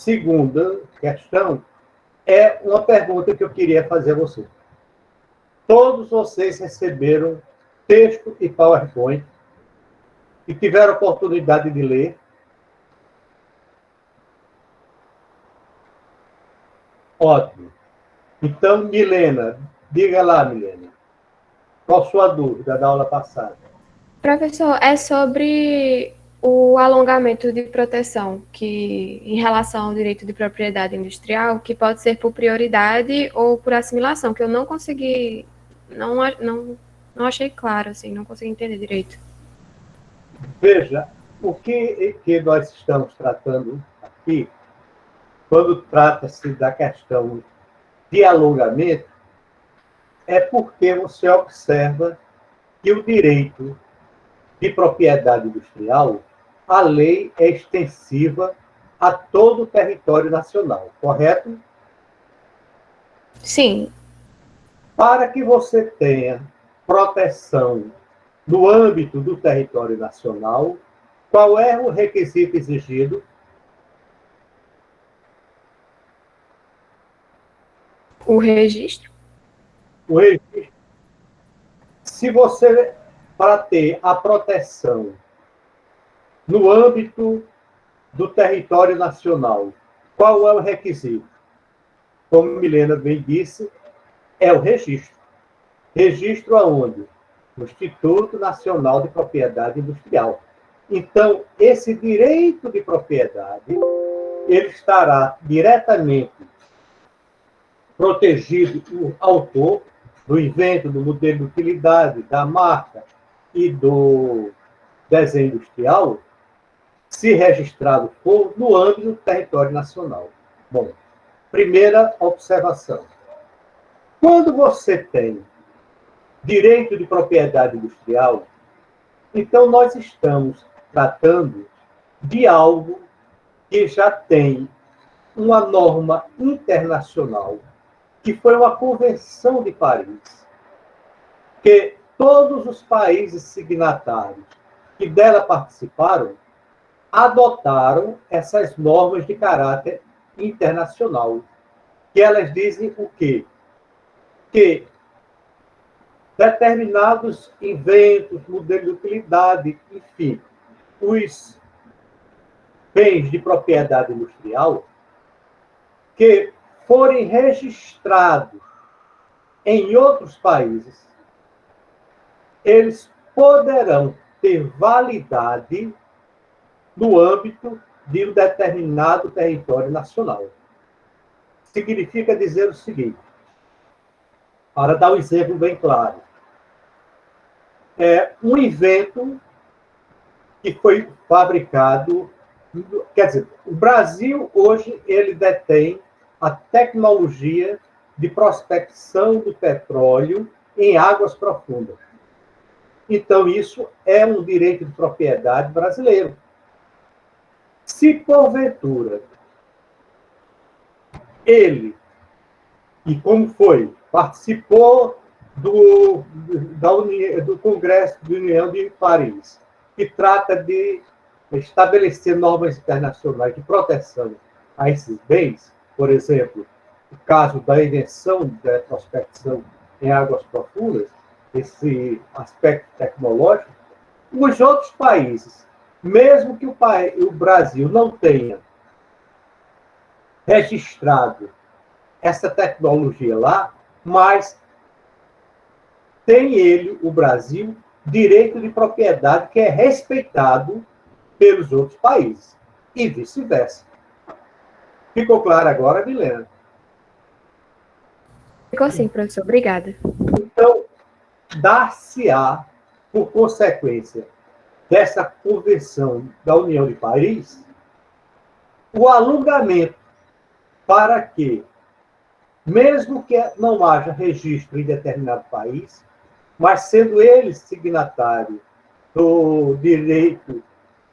segunda questão é uma pergunta que eu queria fazer a você. Todos vocês receberam texto e PowerPoint e tiveram a oportunidade de ler? Ótimo. Então, Milena, diga lá, Milena, qual a sua dúvida da aula passada? Professor, é sobre o alongamento de proteção, que em relação ao direito de propriedade industrial, que pode ser por prioridade ou por assimilação, que eu não consegui, não achei claro, assim, não consegui entender direito. Veja, o que nós estamos tratando aqui, quando trata-se da questão de alongamento, é porque você observa que o direito de propriedade industrial, a lei é extensiva a todo o território nacional, correto? Sim, Para que você tenha proteção no âmbito do território nacional, qual é o requisito exigido? o registro. O registro. Se você, para ter a proteção no âmbito do território nacional, qual é o requisito? Como Milena bem disse, é o registro. Registro aonde? No Instituto Nacional de Propriedade Industrial. Então, esse direito de propriedade, ele estará diretamente protegido do autor, do invento, do modelo de utilidade, da marca e do desenho industrial, se registrado for no âmbito do território nacional. Bom, primeira observação. Quando você tem direito de propriedade industrial, então nós estamos tratando de algo que já tem uma norma internacional, que foi uma Convenção de Paris, que todos os países signatários que dela participaram adotaram essas normas de caráter internacional, que elas dizem o quê? Que determinados inventos, modelos de utilidade, enfim, os bens de propriedade industrial que forem registrados em outros países, eles poderão ter validade no âmbito de um determinado território nacional. Significa dizer o seguinte, para dar um exemplo bem claro, é um invento que foi fabricado, quer dizer, o Brasil hoje ele detém a tecnologia de prospecção do petróleo em águas profundas. Então, isso é um direito de propriedade brasileiro. Se, porventura, ele, e como foi, participou do Congresso de União de Paris, que trata de estabelecer normas internacionais de proteção a esses bens, por exemplo, o caso da invenção da prospecção em águas profundas, esse aspecto tecnológico, os outros países, mesmo que o Brasil não tenha registrado essa tecnologia lá, mas tem ele, o Brasil, direito de propriedade que é respeitado pelos outros países, e vice-versa. Ficou claro agora, Milena? Ficou assim, professor. Obrigada. Então, dar-se-á, por consequência dessa Convenção da União de Paris, o alongamento para que, mesmo que não haja registro em determinado país, mas sendo ele signatário do direito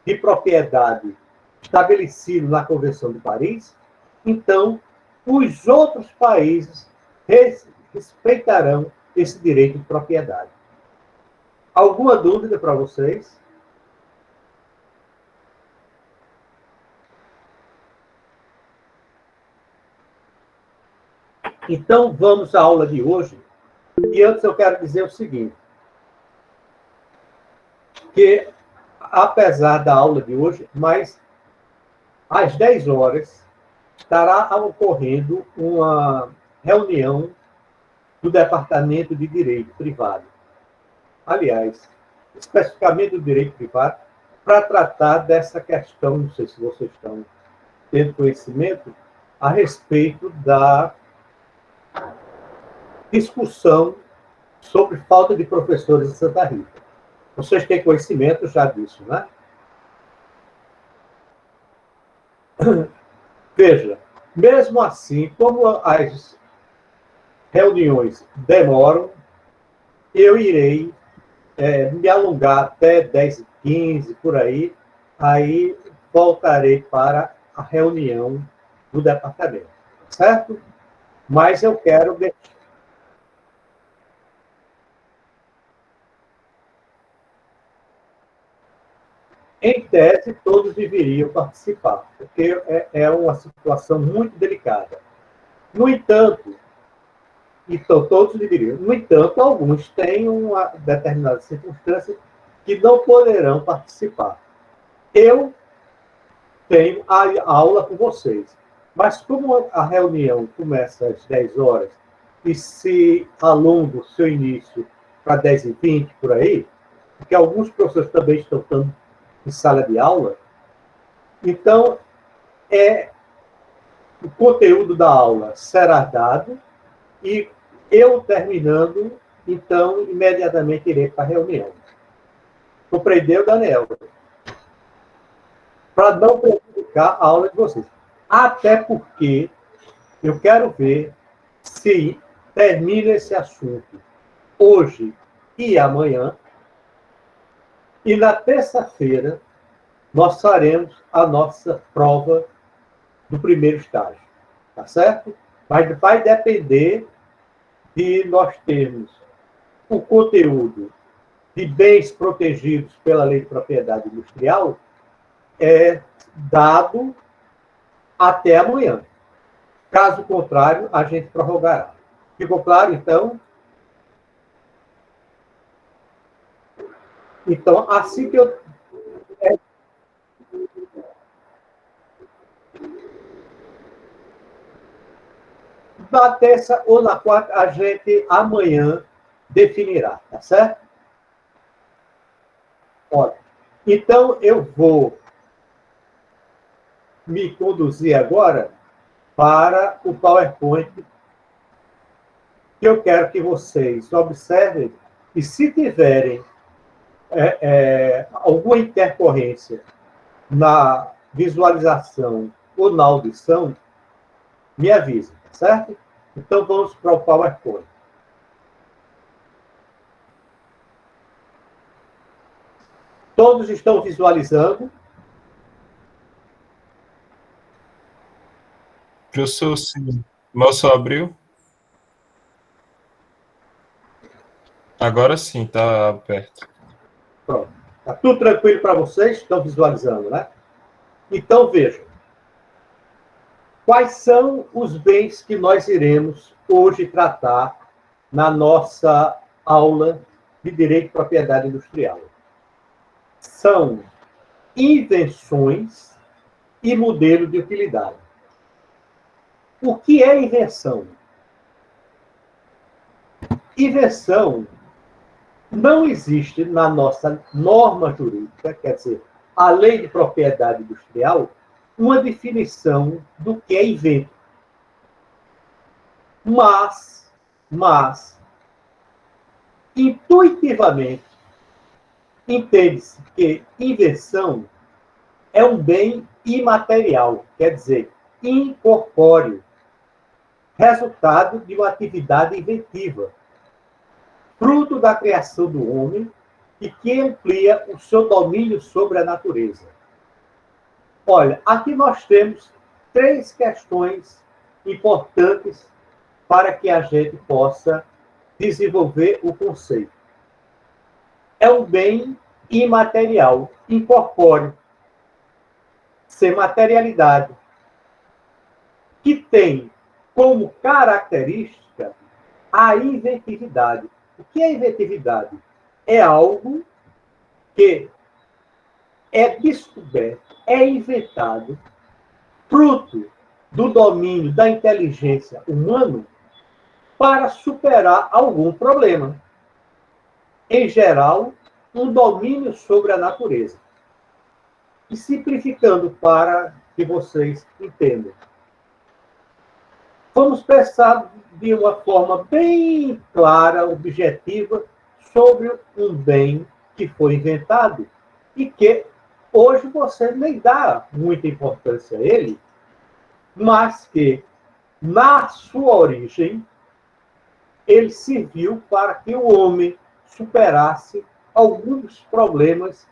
de propriedade estabelecido na Convenção de Paris, então os outros países respeitarão esse direito de propriedade. Alguma dúvida para vocês? Então, vamos à aula de hoje. E antes eu quero dizer o seguinte, que apesar da aula de hoje, mas às 10 horas estará ocorrendo uma reunião do Departamento de Direito Privado. Aliás, especificamente do direito privado, para tratar dessa questão, não sei se vocês estão tendo conhecimento, a respeito da discussão sobre falta de professores em Santa Rita. Vocês têm conhecimento já disso, né? Veja, mesmo assim, como as reuniões demoram, eu irei me alongar até 10h15, por aí voltarei para a reunião do departamento, certo? Mas eu quero deixar. Em tese, todos deveriam participar, porque é uma situação muito delicada. No entanto, então todos deveriam. No entanto, alguns têm uma determinada circunstância que não poderão participar. Eu tenho a aula com vocês, mas como a reunião começa às 10 horas e se alonga o seu início para 10h20, por aí, porque alguns professores também estão em sala de aula, então o conteúdo da aula será dado e eu terminando, então, imediatamente irei para a reunião. Compreendeu, Daniel? Para não prejudicar a aula de vocês. Até porque eu quero ver se termina esse assunto hoje e amanhã, e na terça-feira nós faremos a nossa prova do primeiro estágio, tá certo? Mas vai depender de nós termos o conteúdo de bens protegidos pela Lei de Propriedade Industrial dado até amanhã. Caso contrário, a gente prorrogará. Ficou claro, então? Então, assim que eu... Na terça ou na quarta, a gente amanhã definirá, tá certo? Olha, então eu vou me conduzir agora para o PowerPoint, que eu quero que vocês observem e, se tiverem alguma intercorrência na visualização ou na audição, me avisem, certo? Então, vamos para o PowerPoint. Todos estão visualizando? Professor, sim. Mal só abriu? Agora sim, está aberto. Pronto. Está tudo tranquilo para vocês? Estão visualizando, né? Então, vejam. Quais são os bens que nós iremos hoje tratar na nossa aula de Direito de Propriedade Industrial? São invenções e modelo de utilidade. O que é invenção? Invenção não existe na nossa norma jurídica, quer dizer, a Lei de Propriedade Industrial, uma definição do que é invento. Mas, intuitivamente, entende-se que invenção é um bem imaterial, quer dizer, incorpóreo, resultado de uma atividade inventiva, fruto da criação do homem e que amplia o seu domínio sobre a natureza. Olha, aqui nós temos 3 questões importantes para que a gente possa desenvolver o conceito. É um bem imaterial, incorpóreo, sem materialidade, que tem como característica a inventividade. O que é inventividade? É algo que é descoberto, é inventado, fruto do domínio da inteligência humana para superar algum problema. Em geral, um domínio sobre a natureza. E simplificando para que vocês entendam. Vamos pensar de uma forma bem clara, objetiva, sobre um bem que foi inventado e que hoje você nem dá muita importância a ele, mas que, na sua origem, ele serviu para que o homem superasse alguns problemas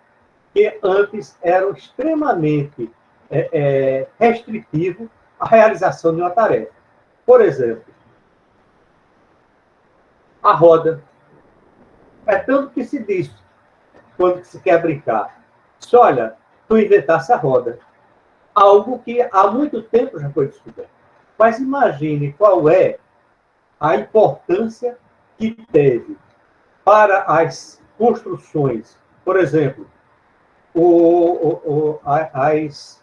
que antes eram extremamente restritivos à realização de uma tarefa. Por exemplo, a roda. É tanto que se diz, quando se quer brincar, se olha, tu inventasse a roda. Algo que há muito tempo já foi descoberto. Mas imagine qual é a importância que teve para as construções. Por exemplo, as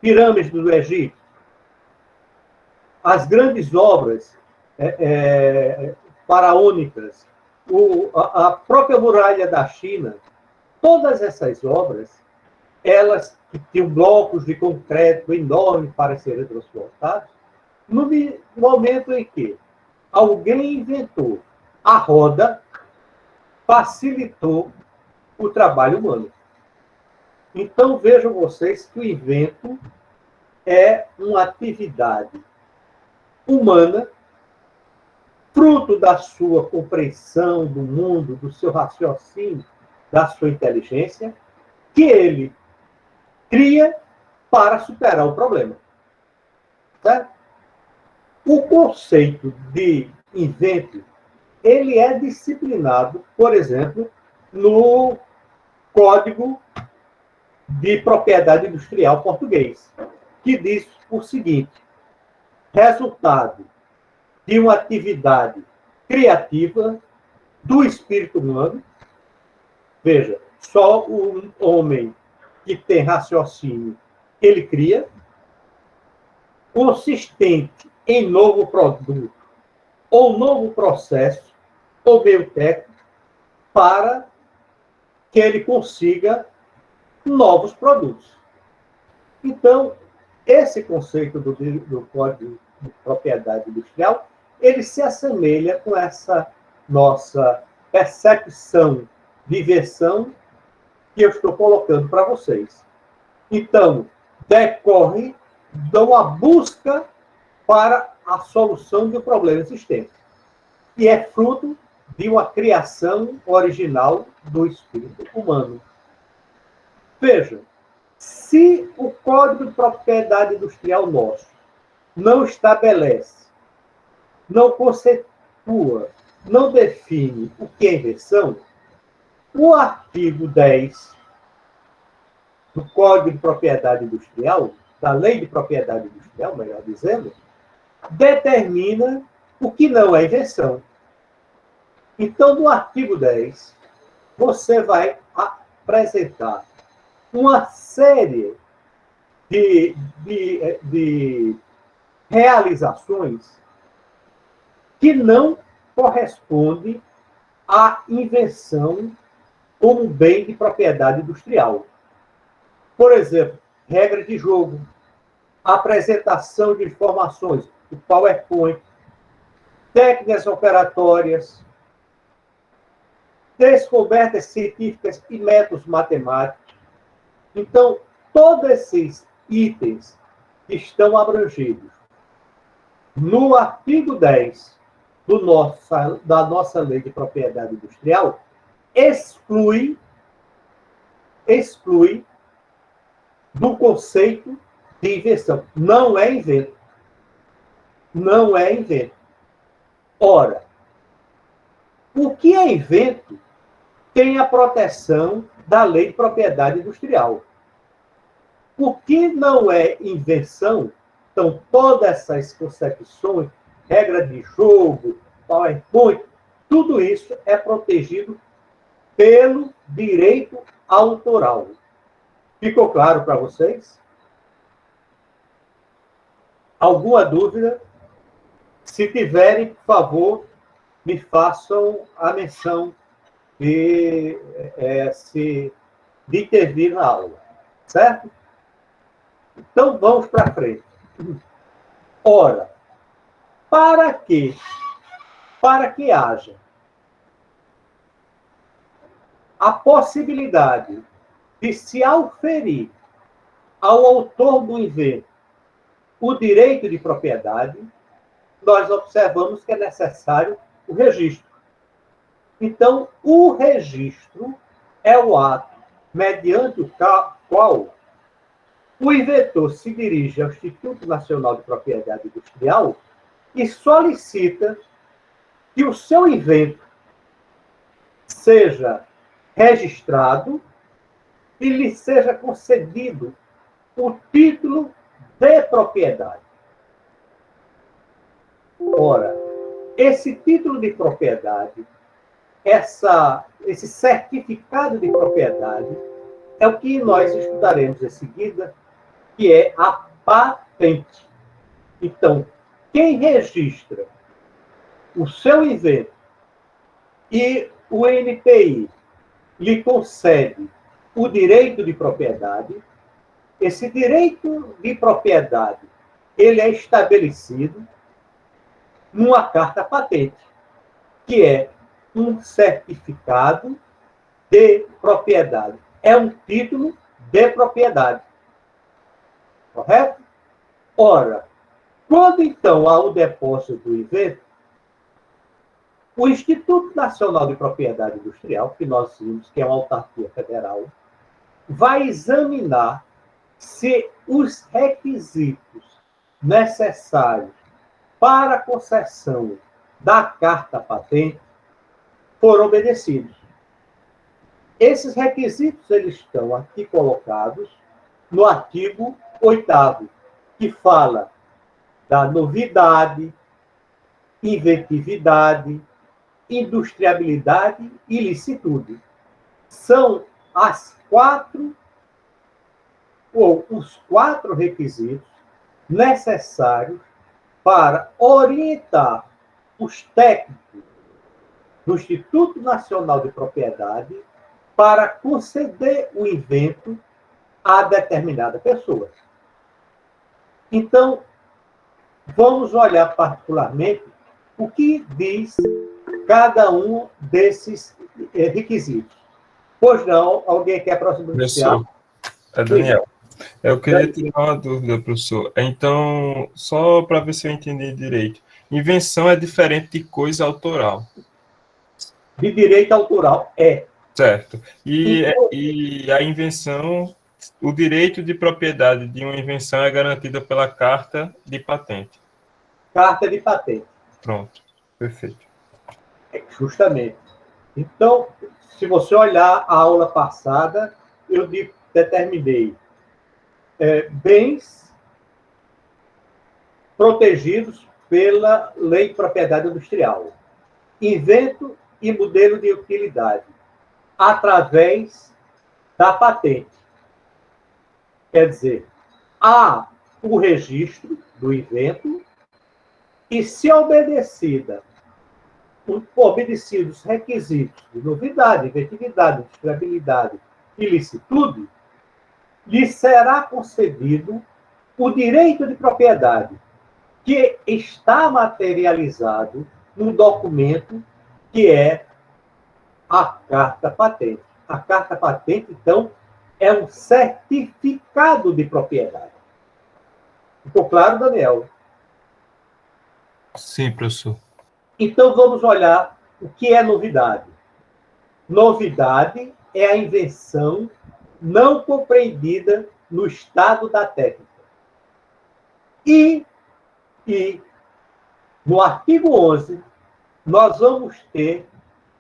pirâmides do Egito, as grandes obras faraônicas, a própria muralha da China, todas essas obras, elas que tinham blocos de concreto enormes para serem transportados, no momento em que alguém inventou a roda, facilitou o trabalho humano. Então, vejam vocês que o invento é uma atividade humana, fruto da sua compreensão do mundo, do seu raciocínio, da sua inteligência, que ele cria para superar o problema. Certo? O conceito de invento, ele é disciplinado, por exemplo, no Código de Propriedade Industrial português, que diz o seguinte: resultado de uma atividade criativa do espírito humano. Veja, só o homem que tem raciocínio, ele cria, consistente em novo produto, ou novo processo, ou meio técnico, para que ele consiga novos produtos. Então, esse conceito do Código de Propriedade Industrial, ele se assemelha com essa nossa percepção de invenção que eu estou colocando para vocês. Então, decorre de uma busca para a solução de um problema existente, que é fruto de uma criação original do espírito humano. Veja, se o Código de Propriedade Industrial nosso não estabelece, não conceitua, não define o que é invenção, o artigo 10 do Código de Propriedade Industrial, da Lei de Propriedade Industrial, melhor dizendo, determina o que não é invenção. Então, no artigo 10, você vai apresentar uma série de realizações que não correspondem à invenção como bem de propriedade industrial. Por exemplo, regra de jogo, apresentação de informações, o PowerPoint, técnicas operatórias, descobertas científicas e métodos matemáticos. Então, todos esses itens estão abrangidos no artigo 10 da nossa Lei de Propriedade Industrial, exclui do conceito de invenção. Não é invento. Não é invento. Ora, o que é invento tem a proteção da Lei de Propriedade Industrial. O que não é invenção Então, todas essas concepções, regra de jogo, PowerPoint, tudo isso é protegido pelo direito autoral. Ficou claro para vocês? Alguma dúvida? Se tiverem, por favor, me façam a menção de intervir na aula. Certo? Então, vamos para frente. Ora, para que haja a possibilidade de se auferir ao autor do invento o direito de propriedade, nós observamos que é necessário o registro. Então, o registro é o ato mediante o qual o inventor se dirige ao Instituto Nacional de Propriedade Industrial e solicita que o seu invento seja registrado e lhe seja concedido o título de propriedade. Ora, esse título de propriedade, esse certificado de propriedade, é o que nós estudaremos em seguida, que é a patente. Então, quem registra o seu invento e o NPI lhe concede o direito de propriedade, esse direito de propriedade ele é estabelecido numa carta patente, que é um certificado de propriedade. É um título de propriedade. Correto? Ora, quando então há o depósito do invento, o Instituto Nacional de Propriedade Industrial, que nós vimos que é uma autarquia federal, vai examinar se os requisitos necessários para a concessão da carta patente foram obedecidos. Esses requisitos eles estão aqui colocados no artigo 8º, que fala da novidade, inventividade, industriabilidade e licitude. São os quatro requisitos necessários para orientar os técnicos do Instituto Nacional de Propriedade para conceder o invento a determinada pessoa. Então, vamos olhar particularmente o que diz cada um desses requisitos. Pois não, alguém quer pronunciar? Professor, é Daniel. Eu queria tirar uma dúvida, professor. Então, só para ver se eu entendi direito. Invenção é diferente de coisa autoral. De direito autoral, é. Certo. E a invenção, o direito de propriedade de uma invenção é garantida pela carta de patente. Carta de patente. Pronto. Perfeito. Justamente. Então, se você olhar a aula passada, eu determinei bens protegidos pela Lei de Propriedade Industrial, invento e modelo de utilidade, através da patente. Quer dizer, há o registro do invento e, se obedecidos os requisitos de novidade, inventividade, industriabilidade e licitude, lhe será concedido o direito de propriedade, que está materializado no documento que é a carta patente. A carta patente, então, é um certificado de propriedade. Ficou claro, Daniel? Sim, professor. Então, vamos olhar o que é novidade. Novidade é a invenção não compreendida no estado da técnica. E no artigo 11, nós vamos ter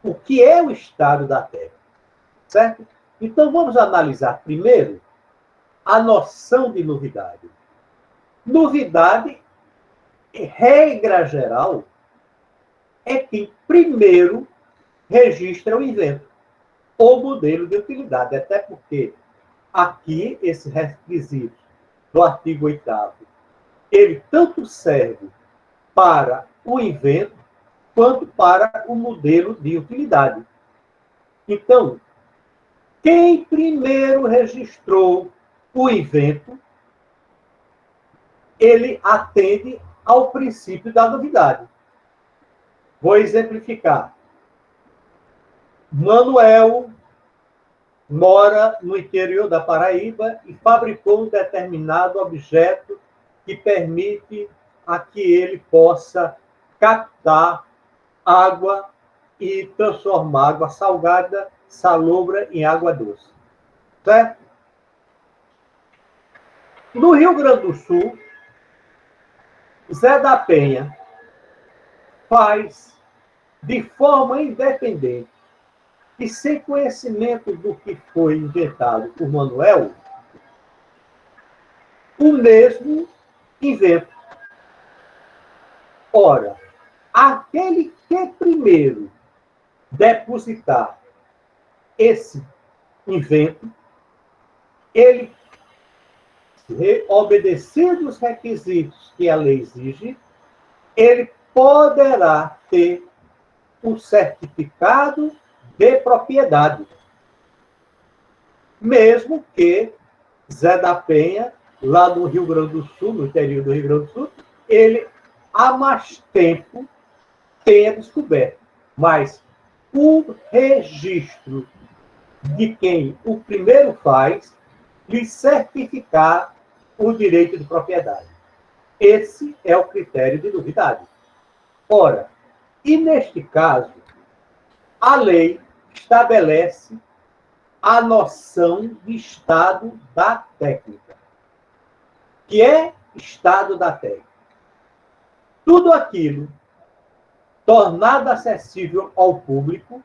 o que é o estado da técnica. Certo? Então, vamos analisar primeiro a noção de novidade. Novidade, regra geral, é quem primeiro registra o invento ou modelo de utilidade, até porque aqui esse requisito do artigo 8º, ele tanto serve para o invento quanto para o modelo de utilidade. Então, quem primeiro registrou o invento, ele atende ao princípio da novidade. Vou exemplificar. Manuel mora no interior da Paraíba e fabricou um determinado objeto que permite a que ele possa captar água e transformar água salgada, salobra, em água doce. Certo? No Rio Grande do Sul, Zé da Penha faz de forma independente e sem conhecimento do que foi inventado por Manuel, o mesmo invento. Ora, aquele que primeiro depositar esse invento, ele, obedecendo os requisitos que a lei exige, ele poderá ter um certificado de propriedade. Mesmo que Zé da Penha, lá no Rio Grande do Sul, no interior do Rio Grande do Sul, ele há mais tempo tenha descoberto. Mas o registro de quem o primeiro faz lhe certificar o direito de propriedade. Esse é o critério de novidade. Ora, e neste caso, a lei estabelece a noção de estado da técnica. Que é estado da técnica? Tudo aquilo tornado acessível ao público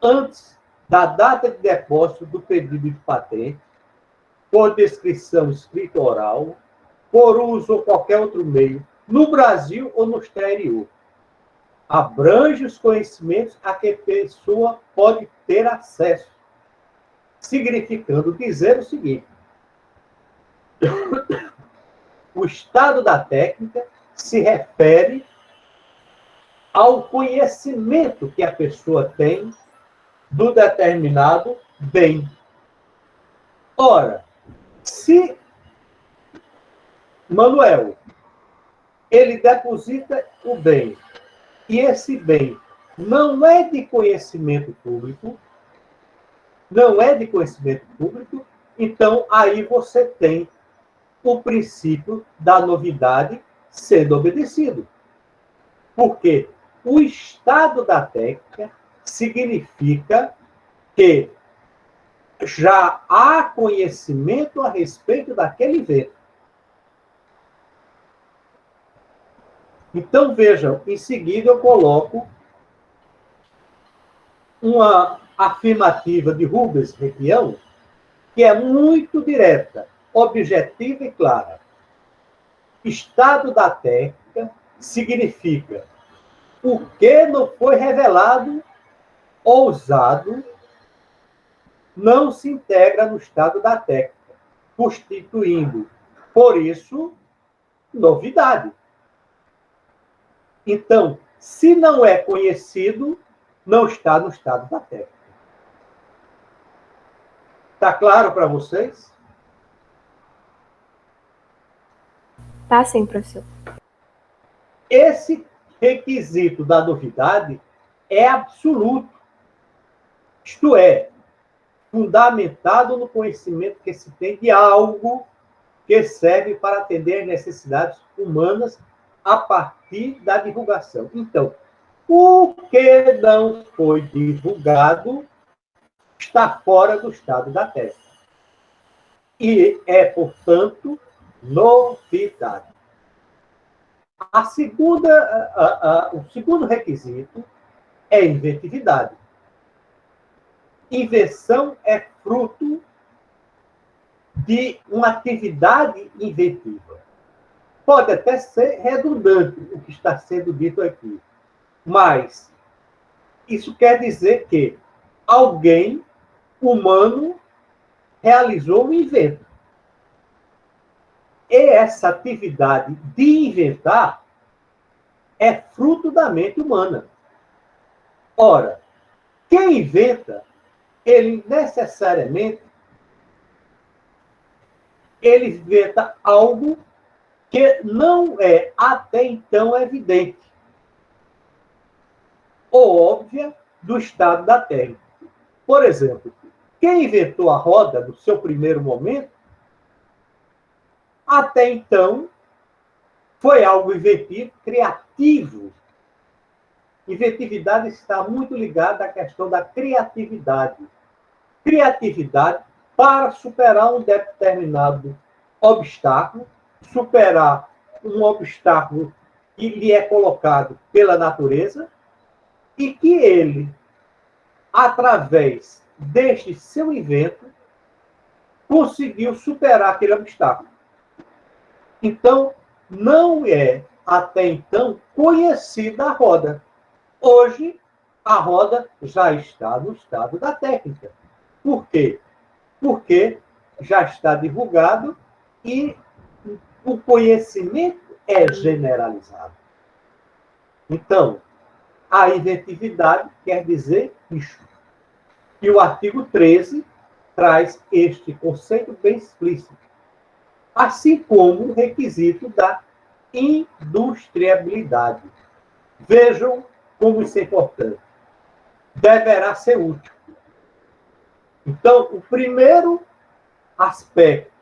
antes da data de depósito do pedido de patente, por descrição escrita oral, por uso ou qualquer outro meio, no Brasil ou no exterior. Abrange os conhecimentos a que a pessoa pode ter acesso, significando dizer o seguinte: o estado da técnica se refere ao conhecimento que a pessoa tem do determinado bem. Ora, se Manuel, ele deposita o bem, e esse bem não é de conhecimento público, então aí você tem o princípio da novidade sendo obedecido. Porque o estado da técnica significa que já há conhecimento a respeito daquele invento. Então, vejam, em seguida eu coloco uma afirmativa de Rubens Requião, que é muito direta, objetiva e clara. Estado da técnica significa o que não foi revelado ou usado não se integra no estado da técnica, constituindo, por isso, novidade. Então, se não é conhecido, não está no estado da técnica. Está claro para vocês? Tá sim, professor. Esse requisito da novidade é absoluto. Isto é, fundamentado no conhecimento que se tem de algo que serve para atender às necessidades humanas a partir da divulgação. Então, o que não foi divulgado está fora do estado da técnica. E é, portanto, novidade. O segundo requisito é inventividade. Invenção é fruto de uma atividade inventiva. pode até ser redundante o que está sendo dito aqui, mas isso quer dizer que alguém humano realizou um invento. E essa atividade de inventar é fruto da mente humana. Ora, quem inventa, ele necessariamente ele inventa algo que não é até então evidente ou óbvia do estado da Terra. Por exemplo, quem inventou a roda no seu primeiro momento, até então, foi algo inventivo, criativo. Inventividade está muito ligada à questão da criatividade. Criatividade para superar um determinado obstáculo, superar um obstáculo que lhe é colocado pela natureza e que ele, através deste seu invento, conseguiu superar aquele obstáculo. Então, não é, até então, conhecida a roda. Hoje, a roda já está no estado da técnica. Por quê? Porque já está divulgado e o conhecimento é generalizado. Então, a inventividade quer dizer isso. E o artigo 13 traz este conceito bem explícito, assim como o requisito da industriabilidade. Vejam como isso é importante. Deverá ser útil. Então, o primeiro aspecto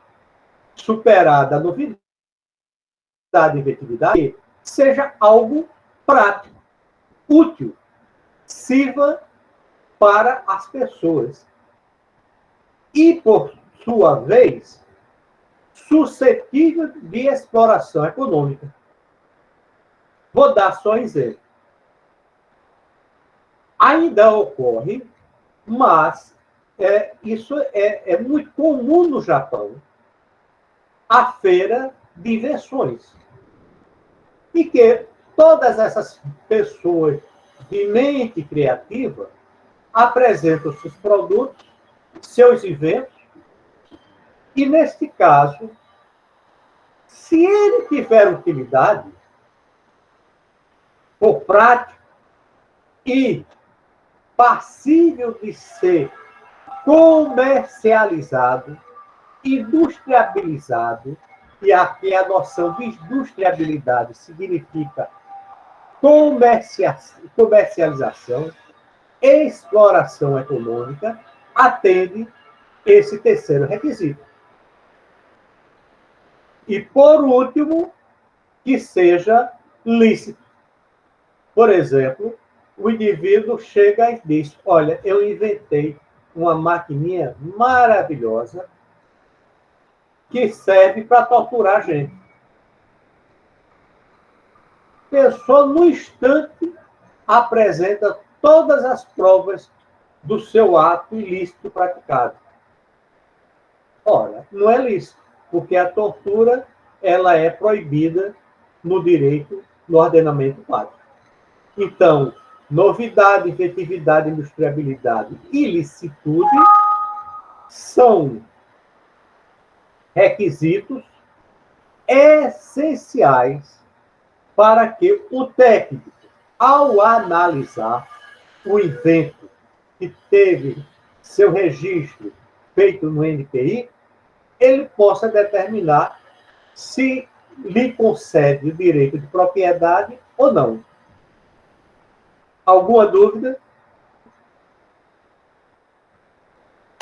superado a novidade e inventividade é seja algo prático, útil, sirva para as pessoas. E, por sua vez, suscetível de exploração econômica. Vou dar só um exemplo. Ainda ocorre, mas isso é muito comum no Japão, a feira de invenções. E que todas essas pessoas de mente criativa apresentam seus produtos, seus inventos, e, neste caso, se ele tiver utilidade, for prático e passível de ser comercializado, industrializado, e aqui a noção de industriabilidade significa comercialização, exploração econômica, atende esse terceiro requisito. E, por último, que seja lícito. Por exemplo, o indivíduo chega e diz: olha, eu inventei uma maquininha maravilhosa que serve para torturar a gente. A pessoa, no instante, apresenta todas as provas do seu ato ilícito praticado. Ora, não é lícito, porque a tortura ela é proibida no direito, no ordenamento básico. Então, novidade, inventividade, industriabilidade e licitude são requisitos essenciais para que o técnico, ao analisar o invento que teve seu registro feito no NPI, ele possa determinar se lhe concede o direito de propriedade ou não. Alguma dúvida?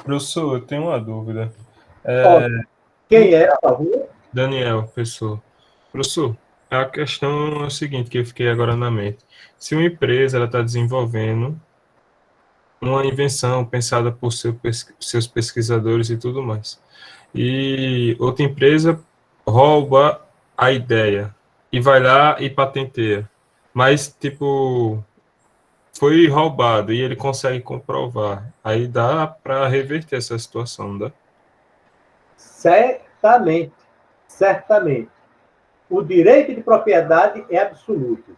Professor, eu tenho uma dúvida. Quem é, por favor? Daniel, professor. Professor, a questão é o seguinte, que eu fiquei agora na mente. Se uma empresa está desenvolvendo uma invenção pensada por seus pesquisadores e tudo mais, e outra empresa rouba a ideia e vai lá e patenteia, mas, tipo, foi roubado e ele consegue comprovar, aí dá para reverter essa situação, dá? Certamente, certamente. o direito de propriedade é absoluto.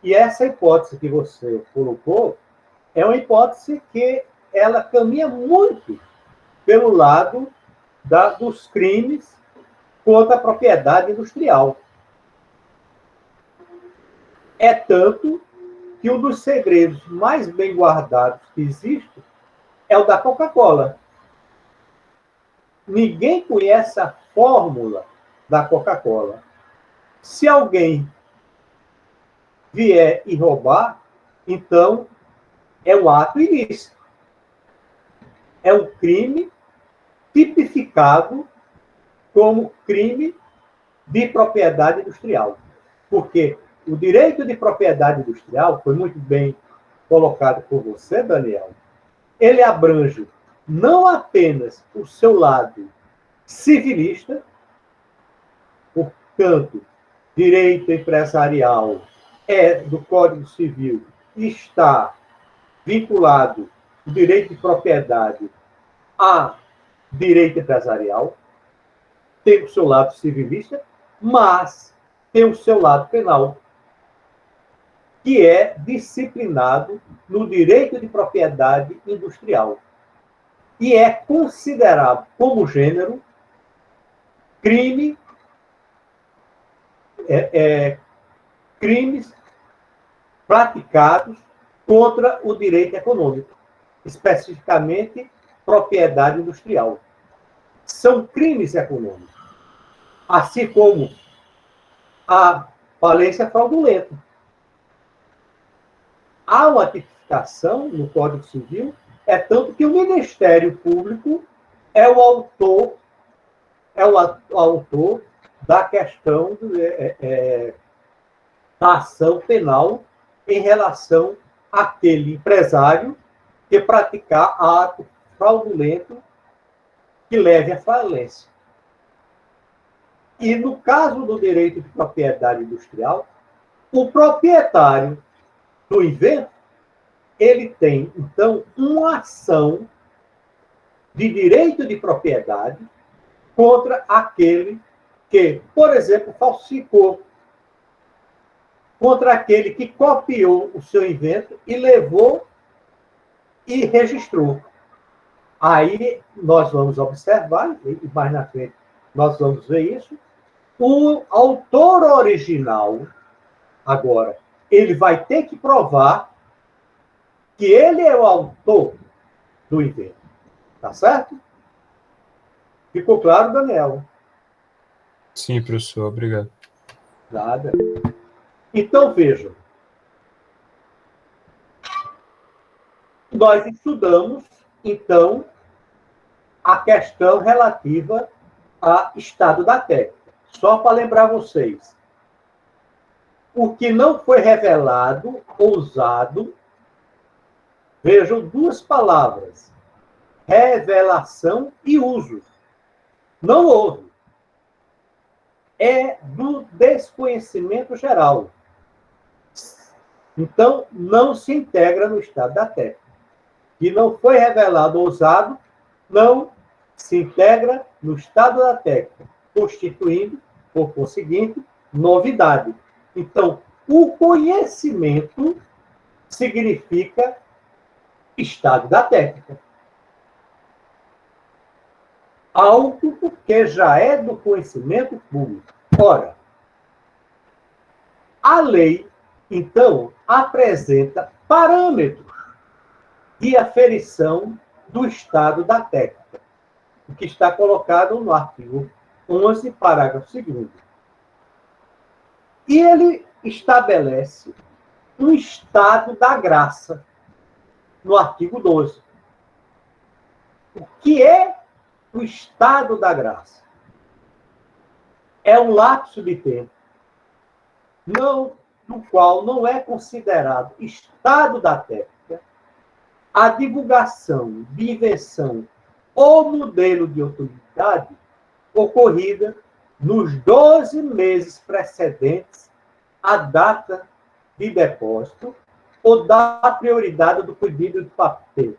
E essa hipótese que você colocou é uma hipótese que ela caminha muito pelo lado dos crimes contra a propriedade industrial. É tanto que um dos segredos mais bem guardados que existe é o da Coca-Cola. Ninguém conhece a fórmula da Coca-Cola. Se alguém vier e roubar, então é um ato ilícito. É um crime tipificado como crime de propriedade industrial. Porque o direito de propriedade industrial, foi muito bem colocado por você, Daniel, ele abrange não apenas o seu lado civilista, portanto, direito empresarial é do Código Civil e está vinculado o direito de propriedade a direito empresarial, tem o seu lado civilista, mas tem o seu lado penal, que é disciplinado no direito de propriedade industrial. E é considerado como gênero crime, crimes praticados contra o direito econômico, especificamente propriedade industrial. São crimes econômicos, assim como a falência fraudulenta. Há uma tipificação no Código Civil, é tanto que o Ministério Público é o autor da questão da ação penal em relação àquele empresário que praticar ato fraudulento que leve à falência. E no caso do direito de propriedade industrial, o proprietário do invento, ele tem, então, uma ação de direito de propriedade contra aquele que, por exemplo, falsificou, contra aquele que copiou o seu invento e levou e registrou. Aí nós vamos observar, e mais na frente nós vamos ver isso, o autor original, agora, ele vai ter que provar que ele é o autor do invento. Tá certo? Ficou claro, Daniel? Sim, professor, obrigado. Nada. Então, vejam. Nós estudamos, então, a questão relativa ao estado da técnica. Só para lembrar vocês. O que não foi revelado ou usado, vejam duas palavras: revelação e uso. Não houve. É do desconhecimento geral. Então, não se integra no estado da técnica. Que não foi revelado ou usado, não se integra no estado da técnica, constituindo, por conseguinte, novidade. Então, o conhecimento significa estado da técnica. Algo que já é do conhecimento público. Ora, a lei, então, apresenta parâmetros de aferição do estado da técnica, o que está colocado no artigo 11, parágrafo 2º. E ele estabelece um estado da graça, no artigo 12. O que é o estado da graça? É um lapso de tempo no qual não é considerado estado da técnica a divulgação de invenção ou modelo de utilidade ocorrida nos 12 meses precedentes à data de depósito ou da prioridade do pedido de patente.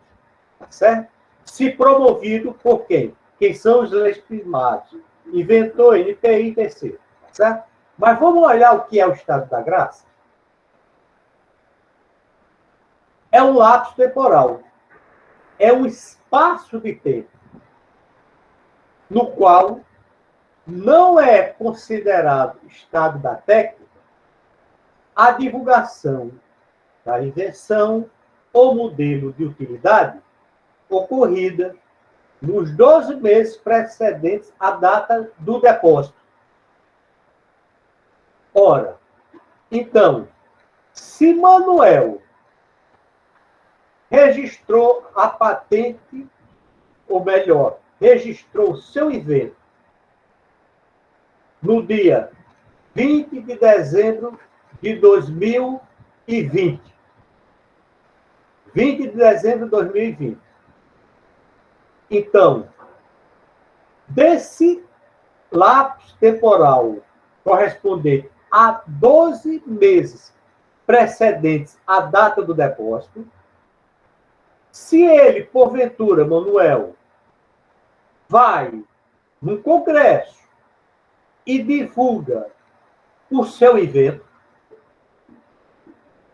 Tá certo? Se promovido por quem? Quem são os legitimados? Inventor, NPI, TC. Tá certo? Mas vamos olhar o que é o estado da graça? É um lapso temporal. É um espaço de tempo no qual não é considerado estado da técnica a divulgação da invenção ou modelo de utilidade ocorrida nos 12 meses precedentes à data do depósito. Ora, então, se Manuel registrou a patente, ou melhor, registrou o seu invento no dia 20 de dezembro de 2020. 20 de dezembro de 2020. Então, desse lapso temporal correspondente a 12 meses precedentes à data do depósito, se ele, porventura, Manuel, vai num congresso e divulga o seu invento,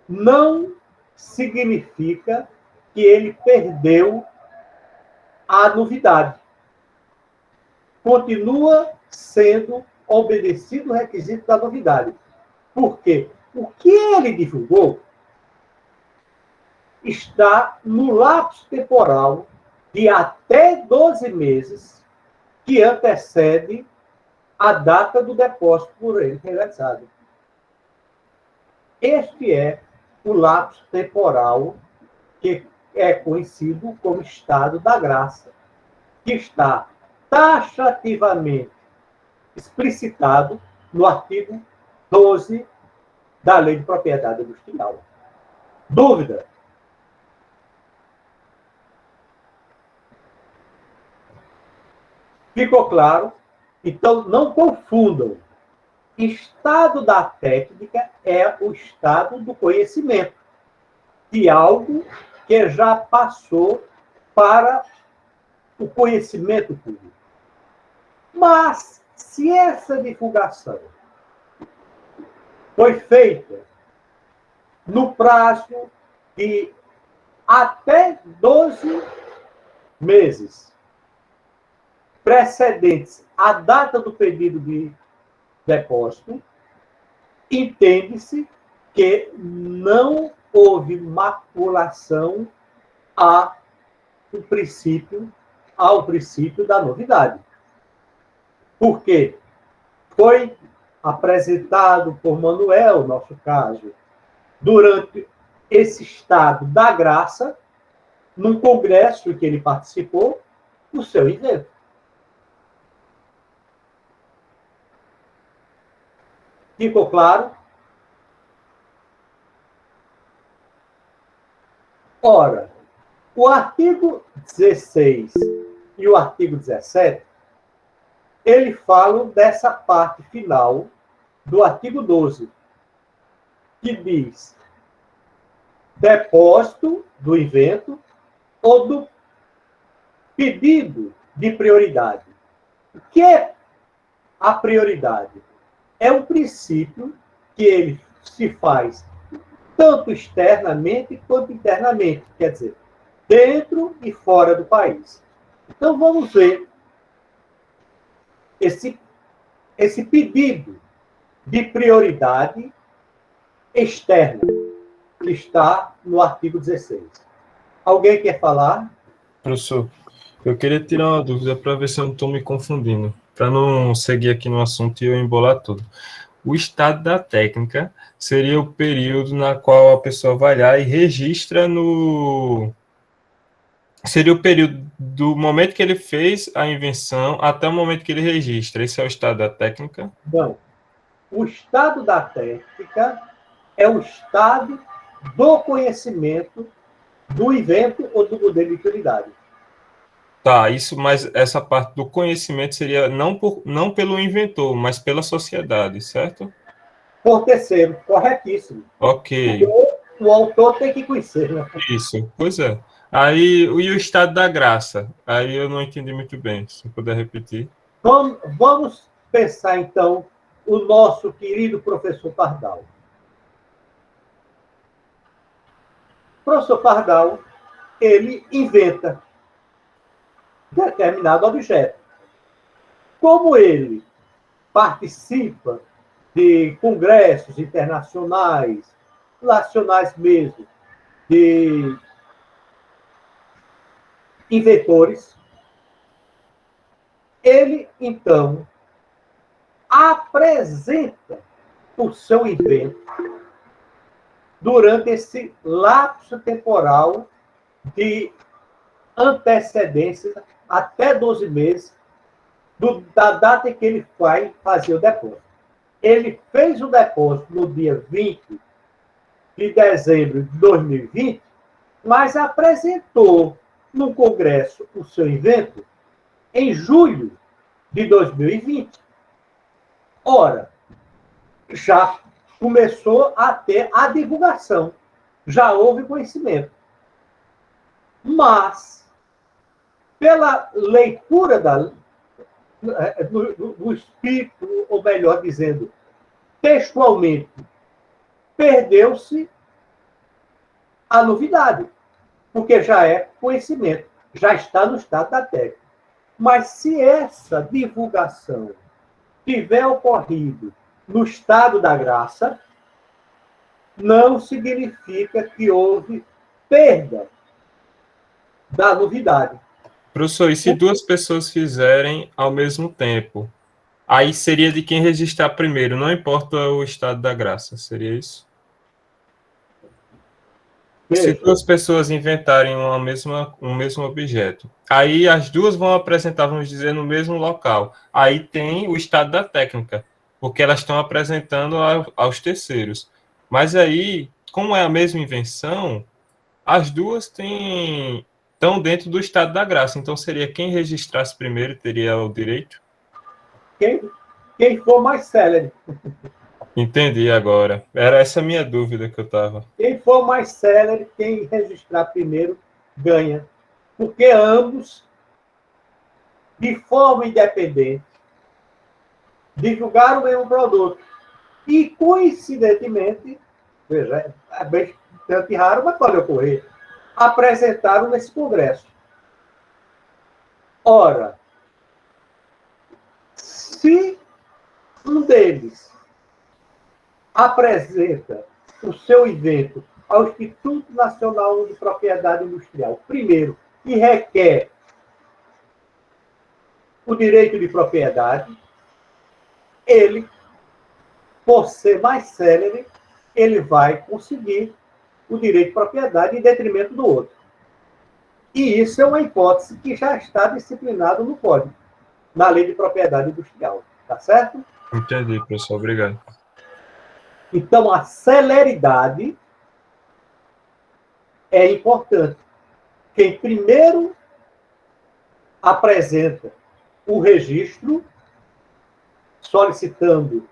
não significa que ele perdeu a novidade. Continua sendo obedecido o requisito da novidade. Por quê? O que ele divulgou está no lapso temporal de até 12 meses que antecede a data do depósito por ele realizado. Este é o lapso temporal que é conhecido como estado da graça, que está taxativamente explicitado no artigo 12 da Lei de Propriedade Industrial. Dúvida? Ficou claro? Então, não confundam. Estado da técnica é o estado do conhecimento de algo que já passou para o conhecimento público. Mas, se essa divulgação foi feita no prazo de até 12 meses precedentes à data do pedido de depósito, entende-se que não houve maculação ao princípio da novidade. Por quê? Foi apresentado por Manuel, nosso caso, durante esse estado da graça, num congresso em que ele participou, o seu invento. Ficou claro? Ora, o artigo 16 e o artigo 17, ele falam dessa parte final do artigo 12, que diz depósito do invento ou do pedido de prioridade. O que é a prioridade? É um princípio que ele se faz tanto externamente quanto internamente, quer dizer, dentro e fora do país. Então, vamos ver esse pedido de prioridade externa que está no artigo 16. Alguém quer falar? Professor, eu queria tirar uma dúvida para ver se eu não estou me confundindo, para não seguir aqui no assunto e eu embolar tudo. O estado da técnica seria o período na qual a pessoa vai lá e registra no... Seria o período do momento que ele fez a invenção até o momento que ele registra. Esse é o estado da técnica? Não. O estado da técnica é o estado do conhecimento do invento ou do modelo de utilidade. Tá, isso, mas essa parte do conhecimento seria não pelo inventor, mas pela sociedade, certo? Por terceiro, corretíssimo. Ok. O autor tem que conhecer, né? Isso, pois é. Aí, e o estado da graça? Aí eu não entendi muito bem, se puder repetir. Vamos pensar, então, o nosso querido professor Pardal. O professor Pardal, ele inventa determinado objeto. Como ele participa de congressos internacionais, nacionais mesmo, de inventores, ele, então, apresenta o seu invento durante esse lapso temporal de antecedência até 12 meses da data em que ele vai fazer o depósito. Ele fez o depósito no dia 20 de dezembro de 2020, mas apresentou no Congresso o seu invento em julho de 2020. Ora, já começou a ter a divulgação, já houve conhecimento. Mas, pela leitura do espírito, ou melhor dizendo, textualmente, perdeu-se a novidade, porque já é conhecimento, já está no estado da técnica. Mas se essa divulgação tiver ocorrido no estado da graça, não significa que houve perda da novidade. Professor, e se duas pessoas fizerem ao mesmo tempo? Aí seria de quem registrar primeiro, não importa o estado da graça, seria isso? Se duas pessoas inventarem um mesmo objeto, aí as duas vão apresentar, vamos dizer, no mesmo local. Aí tem o estado da técnica, porque elas estão apresentando aos terceiros. Mas aí, como é a mesma invenção, as duas estão dentro do estado da graça. Então seria quem registrasse primeiro teria o direito? Quem for mais célere. Entendi agora. Era essa a minha dúvida que eu estava. Quem for mais célere, quem registrar primeiro, ganha. Porque ambos, de forma independente, divulgaram o mesmo produto. E, coincidentemente, veja, é bastante raro, mas pode ocorrer, apresentaram nesse congresso. Ora, se um deles apresenta o seu invento ao Instituto Nacional de Propriedade Industrial, primeiro, e requer o direito de propriedade, ele, por ser mais célere, ele vai conseguir o direito de propriedade em detrimento do outro. E isso é uma hipótese que já está disciplinado no Código, na Lei de Propriedade Industrial. Tá certo? Entendi, professor. Obrigado. Então, a celeridade é importante. Quem primeiro apresenta o registro, solicitando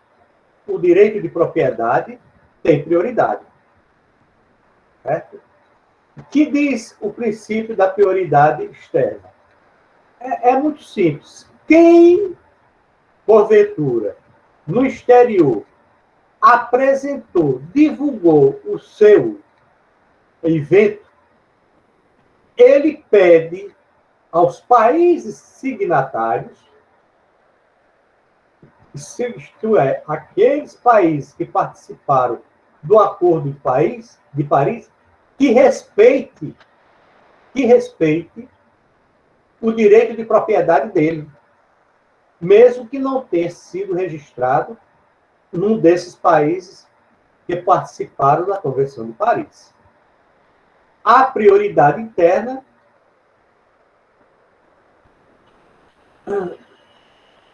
o direito de propriedade, tem prioridade. Certo? O que diz o princípio da prioridade externa? É muito simples. Quem, porventura, no exterior, apresentou, divulgou o seu invento, ele pede aos países signatários, isto é, aqueles países que participaram do Acordo de Paris, que respeite o direito de propriedade dele, mesmo que não tenha sido registrado num desses países que participaram da Convenção de Paris. A prioridade interna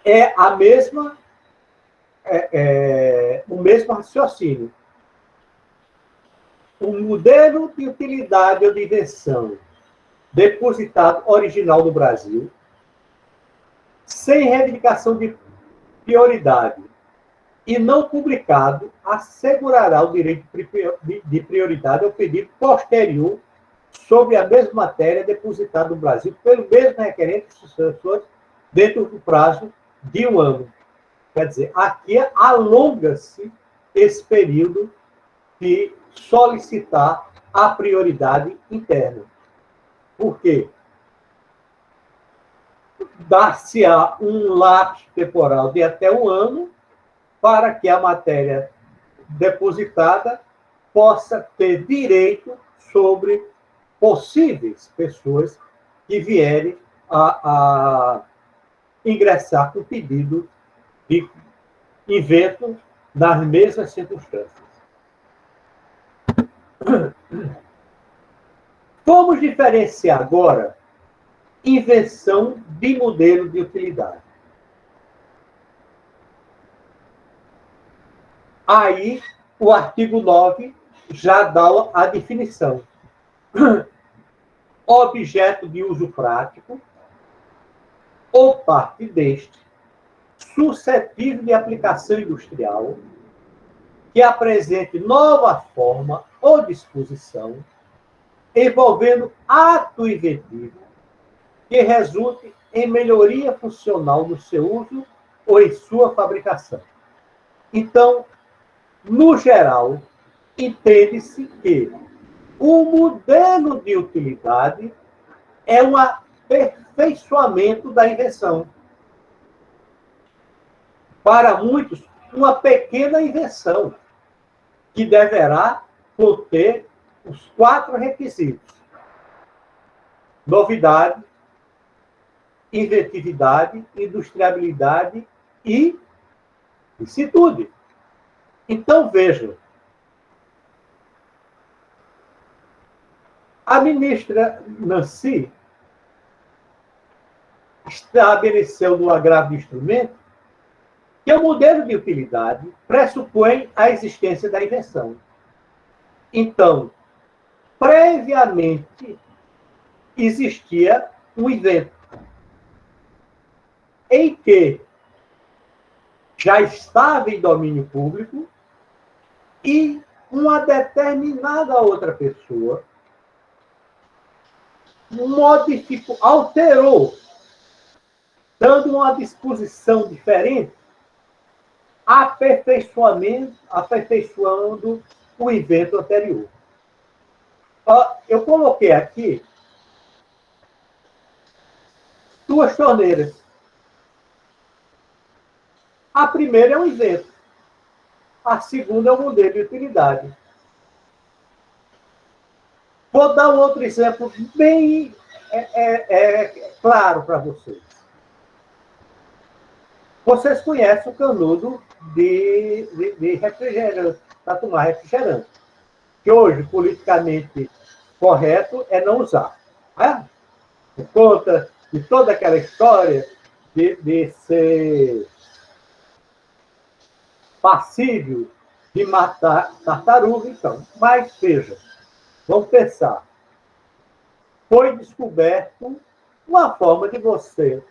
é a mesma, o mesmo raciocínio. O modelo de utilidade ou de invenção depositado original no Brasil, sem reivindicação de prioridade e não publicado, assegurará o direito de prioridade ao pedido posterior sobre a mesma matéria depositada no Brasil pelo mesmo requerente sucessor dentro do prazo de 1 ano. Quer dizer, aqui alonga-se esse período de solicitar a prioridade interna. Por quê? Dar-se-á um lapso temporal de até um ano para que a matéria depositada possa ter direito sobre possíveis pessoas que vierem a ingressar com pedido de invento nas mesmas circunstâncias. Vamos diferenciar agora invenção de modelo de utilidade. Aí, o artigo 9 já dá a definição. Objeto de uso prático ou parte deste, suscetível de aplicação industrial, que apresente nova forma ou disposição, envolvendo ato inventivo, que resulte em melhoria funcional no seu uso ou em sua fabricação. Então, no geral, entende-se que o modelo de utilidade é um aperfeiçoamento da invenção. Para muitos, uma pequena invenção, que deverá conter os 4 requisitos: novidade, inventividade, industriabilidade e licitude. Então, vejam, a ministra Nancy estabeleceu no agravo do instrumento que o modelo de utilidade pressupõe a existência da invenção. Então, previamente, existia um invento em que já estava em domínio público e uma determinada outra pessoa modificou, alterou, dando uma disposição diferente, aperfeiçoando o invento anterior. Eu coloquei aqui 2 torneiras. A primeira é um invento. A segunda é um modelo de utilidade. Vou dar um outro exemplo bem claro para vocês. Vocês conhecem o canudo de refrigerante, para tomar refrigerante, que hoje, politicamente correto, é não usar. Né? Por conta de toda aquela história de ser passível de matar tartaruga, então. Mas, veja, vamos pensar. Foi descoberto uma forma de você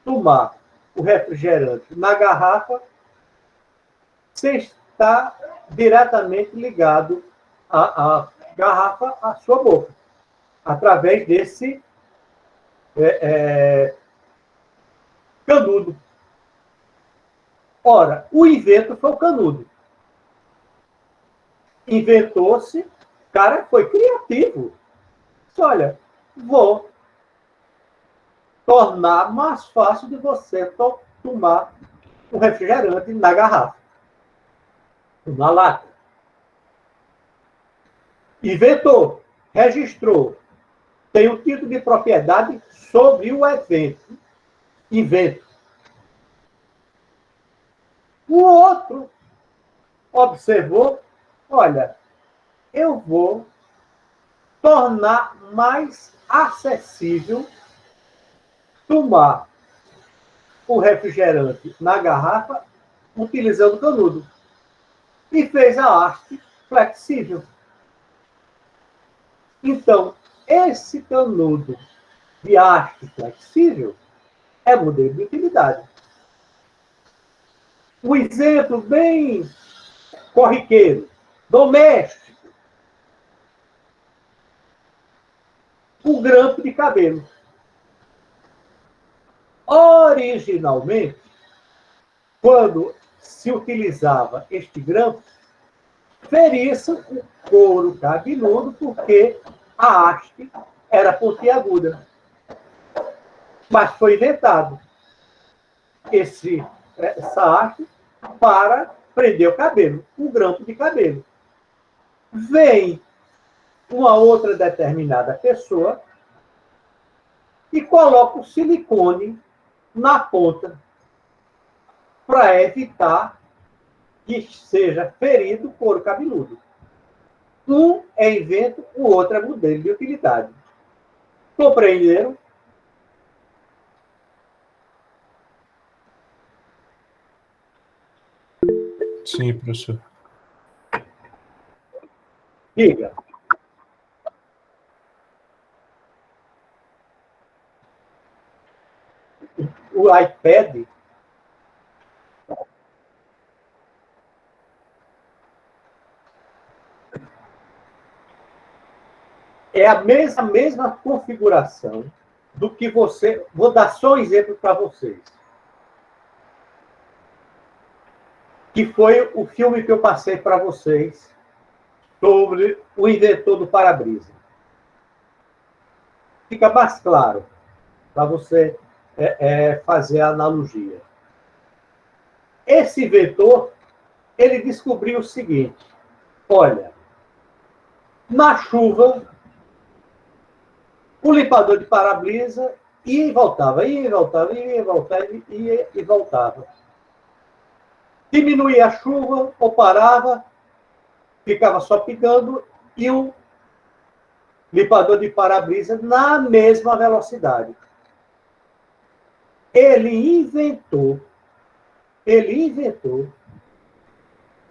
tomar o refrigerante na garrafa sem estar diretamente ligado a garrafa à sua boca, através desse canudo. Ora, o invento foi o canudo. Inventou-se, o cara foi criativo. Disse, olha, vou tornar mais fácil de você tomar o refrigerante na garrafa, na lata. Inventou, registrou, tem o título de propriedade sobre o invento. O outro observou, olha, eu vou tornar mais acessível tomar o refrigerante na garrafa utilizando canudo. E fez a haste flexível. Então, esse canudo de haste flexível é modelo de utilidade. Um exemplo bem corriqueiro, doméstico, o grampo de cabelo. Originalmente, quando se utilizava este grampo, feria-se o couro cabeludo, porque a haste era pontiaguda. Mas foi inventado essa haste para prender o cabelo, um grampo de cabelo. Vem uma outra determinada pessoa e coloca o silicone na ponta para evitar que seja ferido o couro cabeludo. Um é invento, o outro é modelo de utilidade. Compreenderam? Sim, professor. Diga. O iPad é a mesma configuração do que você... Vou dar só um exemplo para vocês. Que foi o filme que eu passei para vocês sobre o inventor do para-brisa. Fica mais claro para você fazer a analogia. Esse inventor, ele descobriu o seguinte: olha, na chuva, o limpador de para-brisa ia e voltava, ia e voltava, ia e voltava, ia e voltava. Diminuía a chuva ou parava, ficava só pingando, e o limpador de para-brisa na mesma velocidade. Ele inventou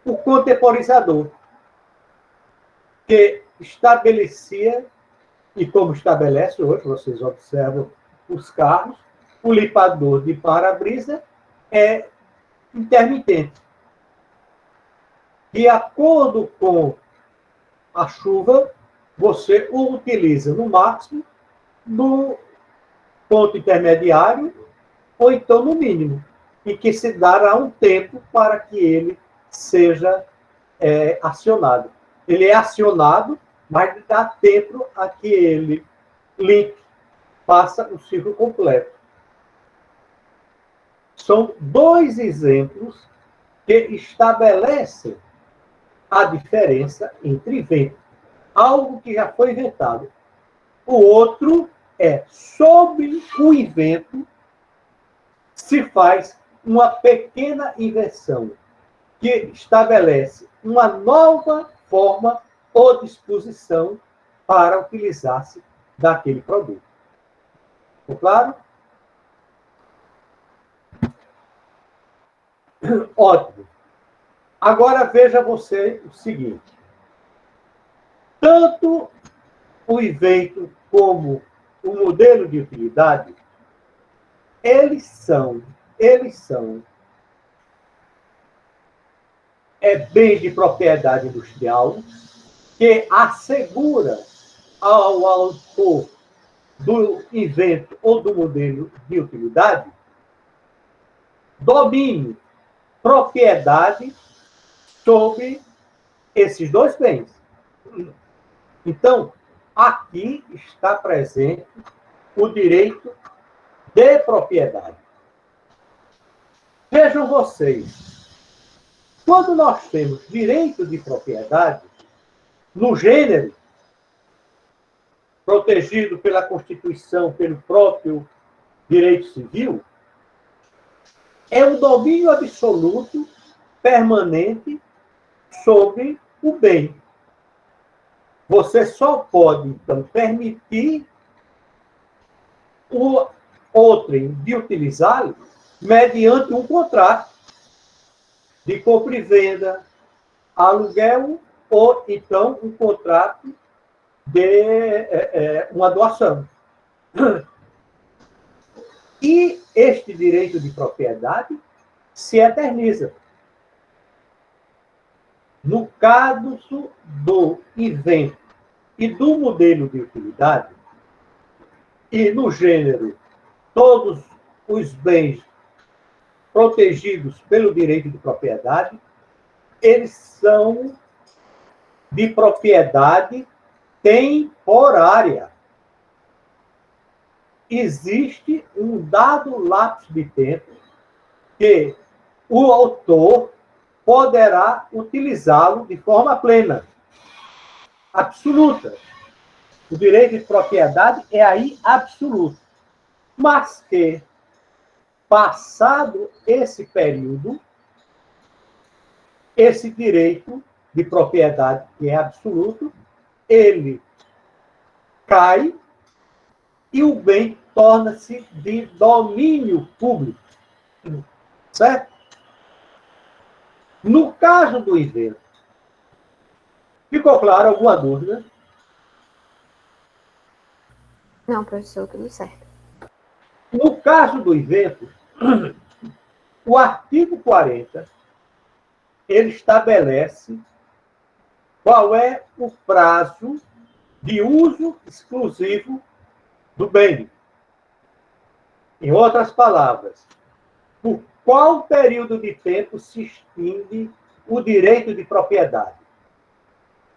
o contemporizador, que estabelecia, e como estabelece hoje, vocês observam os carros, o limpador de para-brisa é intermitente. De acordo com a chuva, você o utiliza no máximo, no ponto intermediário, ou então no mínimo, e que se dará um tempo para que ele seja acionado. Ele é acionado, mas dá tempo a que ele limpe, faça o ciclo completo. São dois exemplos que estabelecem a diferença entre invento, algo que já foi inventado. O outro é, sob o invento, se faz uma pequena invenção que estabelece uma nova forma ou disposição para utilizar-se daquele produto. Ficou claro? Ótimo. Agora veja você o seguinte: tanto o invento como o modelo de utilidade, eles são bens de propriedade industrial que assegura ao autor do invento ou do modelo de utilidade domínio, propriedade sobre esses dois bens. Então, aqui está presente o direito de propriedade. Vejam vocês, quando nós temos direito de propriedade, no gênero, protegido pela Constituição, pelo próprio direito civil, é o domínio absoluto, permanente, sobre o bem. Você só pode, então, permitir o outrem de utilizá-lo mediante um contrato de compra e venda, aluguel, ou então um contrato de uma doação. E este direito de propriedade se eterniza. No caso do invento e do modelo de utilidade, e no gênero, todos os bens protegidos pelo direito de propriedade, eles são de propriedade temporária. Existe um dado lapso de tempo que o autor poderá utilizá-lo de forma plena, absoluta. O direito de propriedade é aí absoluto. Mas que, passado esse período, esse direito de propriedade, que é absoluto, ele cai e o bem torna-se de domínio público. Certo? No caso do evento, ficou claro alguma dúvida? Não, professor, tudo certo. No caso do evento, o artigo 40, ele estabelece qual é o prazo de uso exclusivo do bem. Em outras palavras, por qual período de tempo se extingue o direito de propriedade?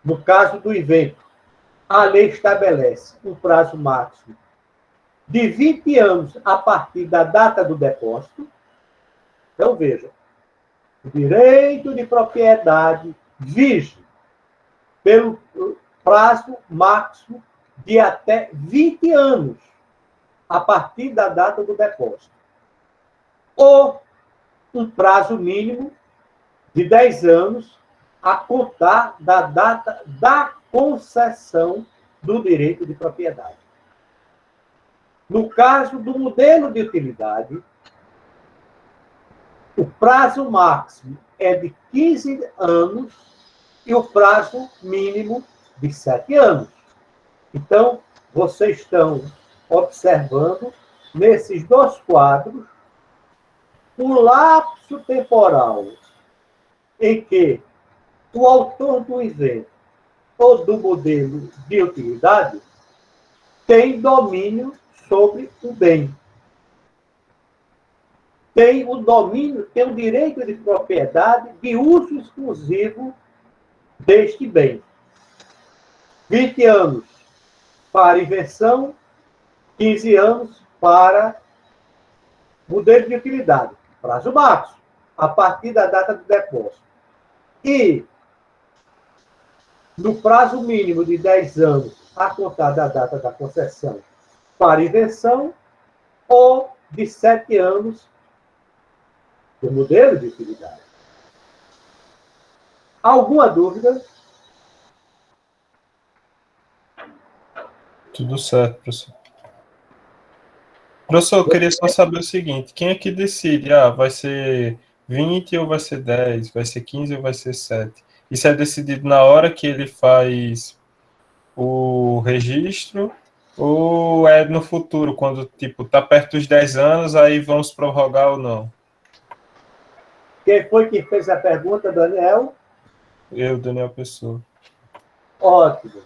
No caso do evento, a lei estabelece um prazo máximo de 20 anos a partir da data do depósito. Então, vejam, o direito de propriedade vige pelo prazo máximo de até 20 anos a partir da data do depósito. Ou um prazo mínimo de 10 anos a contar da data da concessão do direito de propriedade. No caso do modelo de utilidade, o prazo máximo é de 15 anos e o prazo mínimo de 7 anos. Então, vocês estão observando, nesses dois quadros, o lapso temporal em que o autor do evento ou do modelo de utilidade tem domínio sobre o bem. Tem o domínio, tem o direito de propriedade de uso exclusivo deste bem. 20 anos para invenção, 15 anos para modelo de utilidade. Prazo máximo, a partir da data do depósito. E, no prazo mínimo de 10 anos, a contar da data da concessão para invenção, ou de 7 anos do modelo de utilidade. Alguma dúvida? Tudo certo, professor. Professor, eu queria só saber o seguinte, quem é que decide? Ah, vai ser 20 ou vai ser 10? Vai ser 15 ou vai ser 7? Isso é decidido na hora que ele faz o registro ou é no futuro, quando tipo tá perto dos 10 anos, aí vamos prorrogar ou não? Quem foi que fez a pergunta, Daniel? Eu, Daniel Pessoa. Ótimo.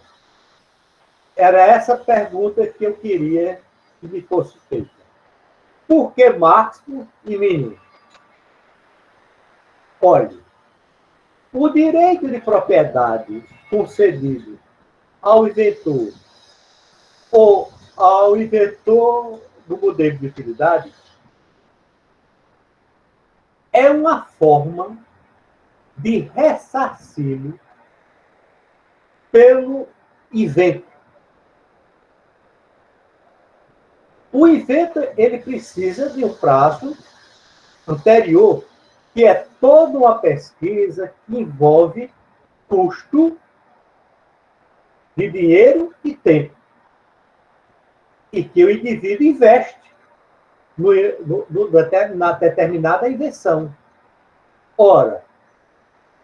Era essa pergunta que eu queria que me fosse feita. Por que máximo e mínimo? Olhe, o direito de propriedade concedido ao inventor ou ao inventor do modelo de utilidade é uma forma de ressarcir pelo invento. O invento, ele precisa de um prazo anterior, que é toda uma pesquisa que envolve custo de dinheiro e tempo, e que o indivíduo investe na determinada invenção. Ora,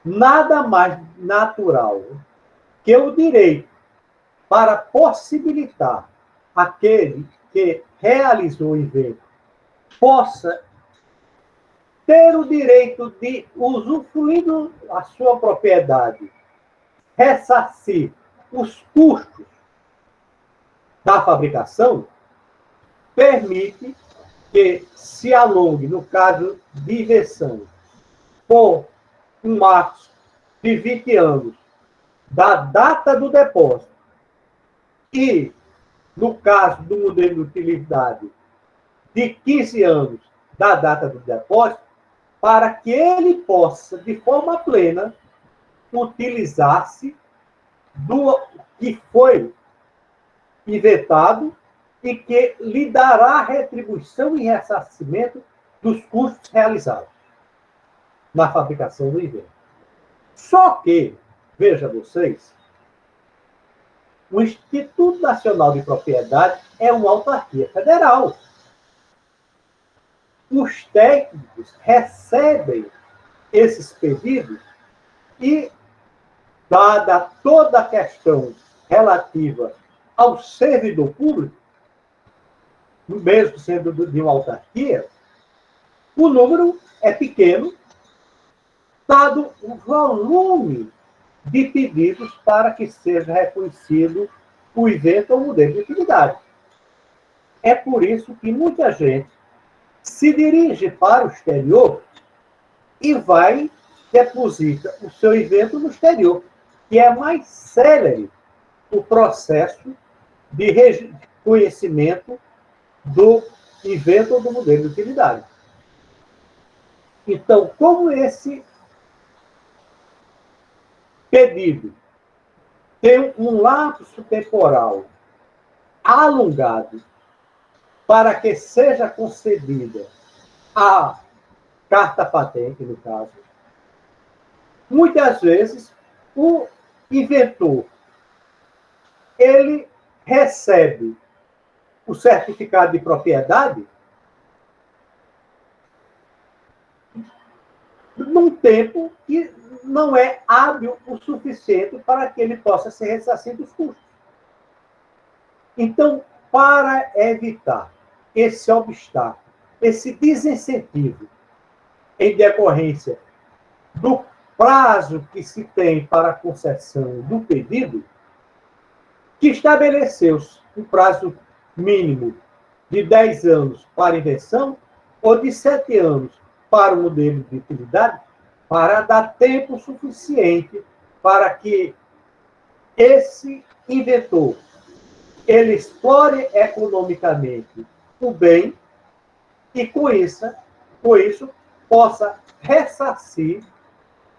nada mais natural que o direito para possibilitar aquele que realizou o invento possa ter o direito de usufruir da sua propriedade, ressarcir os custos da fabricação, permite que se alongue, no caso de invenção, por um marco de 20 anos da data do depósito e, no caso do modelo de utilidade, de 15 anos da data do depósito, para que ele possa, de forma plena, utilizar-se do que foi inventado e que lhe dará retribuição e ressarcimento dos custos realizados na fabricação do invento. Só que, veja vocês, o Instituto Nacional de Propriedade é uma autarquia federal. Os técnicos recebem esses pedidos e, dada toda a questão relativa ao servidor público, mesmo sendo de uma autarquia, o número é pequeno, dado o volume de pedidos para que seja reconhecido o invento ou modelo de utilidade. É por isso que muita gente se dirige para o exterior e vai deposita o seu invento no exterior, que é mais célere o processo de reconhecimento do invento ou do modelo de utilidade. Então, como esse pedido tem um lapso temporal alongado para que seja concedida a carta patente, no caso, muitas vezes o inventor ele recebe o certificado de propriedade num tempo que não é hábil o suficiente para que ele possa ser ressarcido dos custos. Então, para evitar esse obstáculo, esse desincentivo em decorrência do prazo que se tem para a concessão do pedido, que estabeleceu-se um prazo mínimo de 10 anos para a invenção ou de 7 anos para o modelo de utilidade, para dar tempo suficiente para que esse inventor ele explore economicamente o bem e, com isso possa ressarcir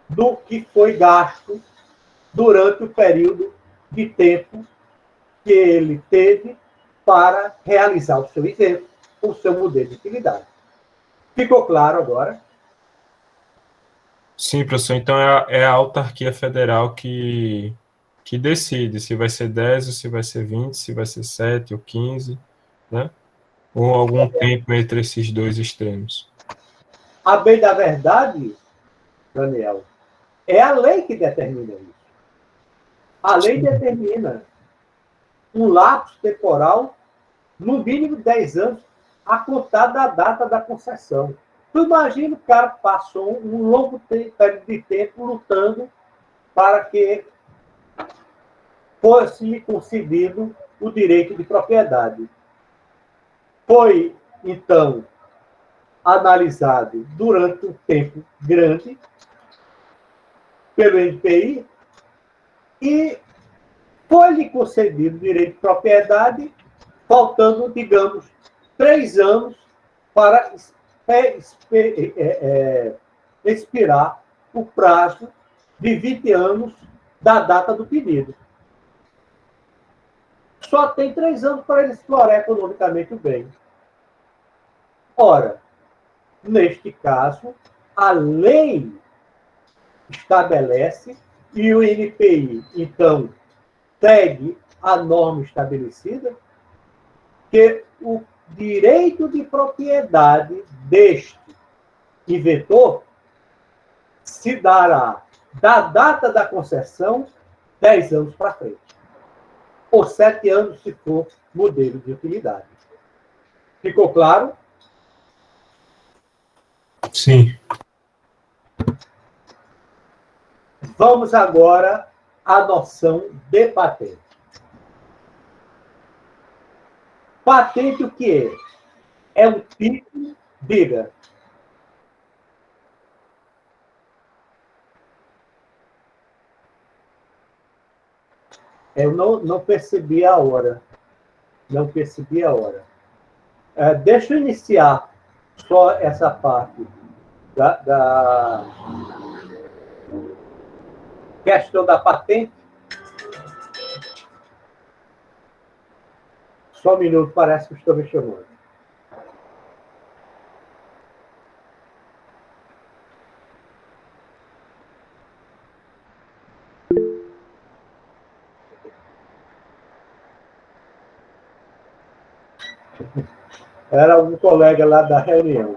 do que foi gasto durante o período de tempo que ele teve para realizar o seu invento, o seu modelo de utilidade. Ficou claro agora? Sim, professor. Então é a autarquia federal que decide se vai ser 10 ou se vai ser 20, se vai ser 7 ou 15, né? Ou algum tempo entre esses dois extremos. A bem da verdade, Daniel, é a lei que determina isso. A lei determina um lapso temporal, no mínimo 10 anos, a contar da data da concessão. Tu imagina o cara passou um longo período de tempo lutando para que fosse concedido o direito de propriedade. Foi, então, analisado durante um tempo grande pelo NPI e foi-lhe concedido o direito de propriedade, faltando, digamos, 3 anos para expirar o prazo de 20 anos da data do pedido. Só tem 3 anos para ele explorar economicamente o bem. Ora, neste caso, a lei estabelece e o NPI, então, segue a norma estabelecida que o direito de propriedade deste inventor se dará da data da concessão 10 anos para frente. Ou 7 anos, se for modelo de utilidade. Ficou claro? Sim. Vamos agora à noção de patente. Patente o que é? É um tipo, diga. Eu não percebi a hora. Não percebi a hora. Deixa eu iniciar só essa parte da questão da patente. Só um minuto, parece que estou me chamando. Era um colega lá da reunião.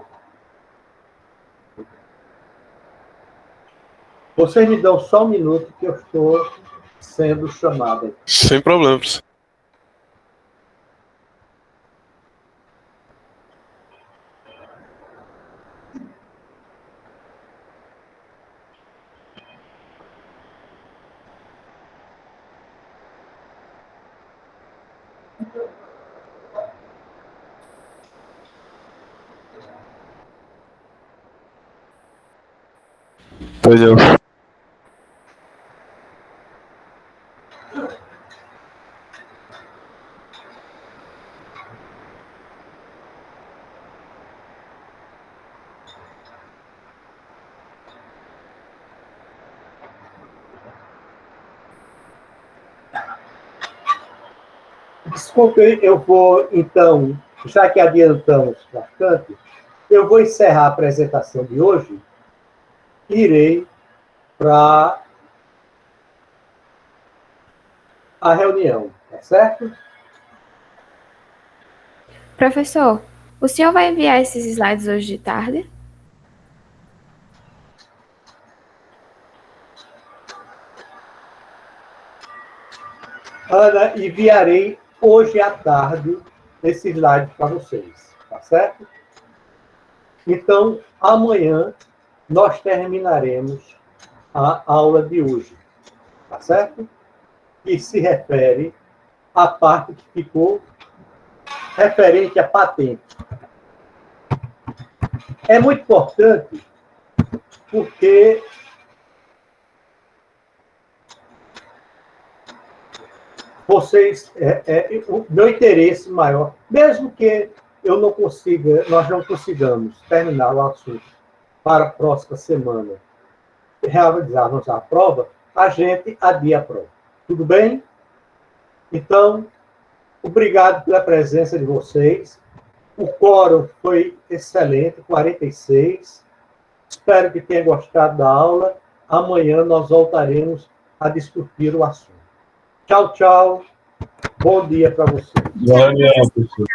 Vocês me dão só um minuto que eu estou sendo chamado. Sem problemas. Entendeu? Desculpe, eu vou, então, já que adiantamos bastante, eu vou encerrar a apresentação de hoje e irei para a reunião, tá certo? Professor, o senhor vai enviar esses slides hoje de tarde? Ana, enviarei hoje à tarde esse slide para vocês, tá certo? Então, amanhã nós terminaremos a aula de hoje, tá certo? Que se refere à parte que ficou referente à patente. É muito importante porque vocês, o meu interesse maior, mesmo que nós não consigamos terminar o assunto para a próxima semana, realizarmos a prova, a gente adia a prova. Tudo bem? Então, obrigado pela presença de vocês. O quórum foi excelente, 46. Espero que tenha gostado da aula. Amanhã nós voltaremos a discutir o assunto. Tchau, tchau. Bom dia para vocês. Valeu, professor.